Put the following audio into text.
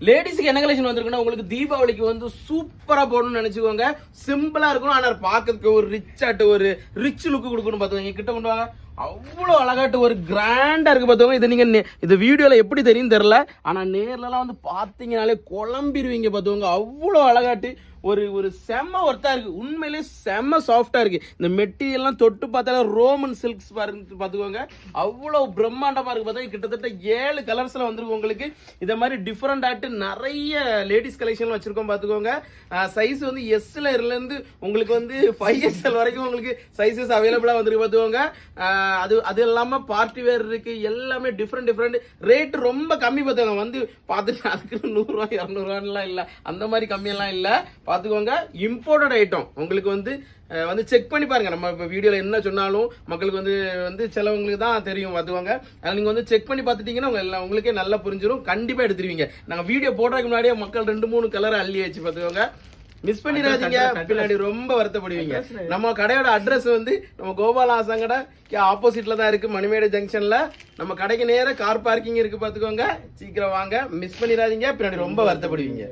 லேடிஸ்க்கு என்ன கலெக்ஷன் வந்திருக்குன்னா உங்களுக்கு தீபாவளிக்கு வந்து சூப்பரா போடணும்னு நினைச்சுக்கோங்க. சிம்பிளா இருக்கணும், ஆனா பாக்கிறதுக்கு ஒரு ரிச்சாட்டு ஒரு ரிச் லுக் கொடுக்கணும். பாத்துக்கோங்க, கிட்ட கொண்டு வாங்க. அவ்வளோ அழகாட்டு ஒரு கிராண்டா இருக்கு பாத்துக்கோங்க. இதை நீங்க இந்த வீடியோல எப்படி தெரியும் தெரியல, ஆனா நேர்லலாம் வந்து பாத்தீங்கன்னாலே குழம்பிடுவீங்க பாத்துக்கோங்க. அவ்வளோ அழகாட்டு ஒரு செம்ம ஒர்த்தா இருக்கு. உண்மையிலே செம்ம சாஃப்டா இருக்கு. இந்த மெட்டீரியல்லாம் தொட்டு பார்த்தாலே ரோமன் சில்க்ஸ் பாத்துக்கோங்க. அவ்வளவு பிரம்மாண்டமா இருக்கு பாத்தீங்க. கிட்டத்தட்ட 7 கலர்ஸ்ல வந்துருக்கு உங்களுக்கு. இத மாதிரி டிஃபரெண்ட் ஆட்டு நிறைய லேடிஸ் கலெக்ஷன் வச்சிருக்கோம் பாத்துக்கோங்க. சைஸ் வந்து எஸ்ல இருந்து உங்களுக்கு வந்து 5XL வரைக்கும் உங்களுக்கு சைஸஸ் அவைலபிளா வந்துருக்கு பாத்துக்கோங்க. அது இல்லாம பார்ட்டி வேர் இருக்கு. எல்லாமே டிஃபரெண்ட் ரேட் ரொம்ப கம்மி பாத்துக்கோங்க. வந்து பார்த்துட்டு அதுக்கு 100 ரூபாய் 200 ரூபாய்லாம் இல்ல, அந்த மாதிரி கம்மியெல்லாம் இல்ல பாத்துக்கோங்க. இம்போர்ட்டட் ஐட்டம் உங்களுக்கு வந்து செக் பண்ணி பாருங்க. நம்ம இப்ப வீடியோல என்ன சொன்னாலும் மக்களுக்கு வந்து சிலவங்களுக்கு தான் தெரியும் பாத்துக்கோங்க. அதை நீங்க வந்து செக் பண்ணி பாத்துட்டீங்கன்னா உங்களுக்கே நல்லா புரிஞ்சிடும். கண்டிப்பா எடுத்துருவீங்க. நாங்க வீடியோ போடுறதுக்கு முன்னாடியே மக்கள் 2-3 கலர் அள்ளி வச்சு பாத்துக்கோங்க. மிஸ் பண்ணிடாதீங்க, பின்னாடி ரொம்ப வருத்தப்படுவீங்க. நம்ம கடையோட அட்ரஸ் வந்து நம்ம கோபால ஆசாங்கடை ஆப்போசிட்ல தான் இருக்கு, மணிமேடு ஜங்ஷன்ல. நம்ம கடைக்கு நேர கார் பார்க்கிங் இருக்கு பாத்துக்கோங்க. சீக்கிரம் வாங்க, மிஸ் பண்ணிடாதீங்க, பின்னாடி ரொம்ப வருத்தப்படுவீங்க.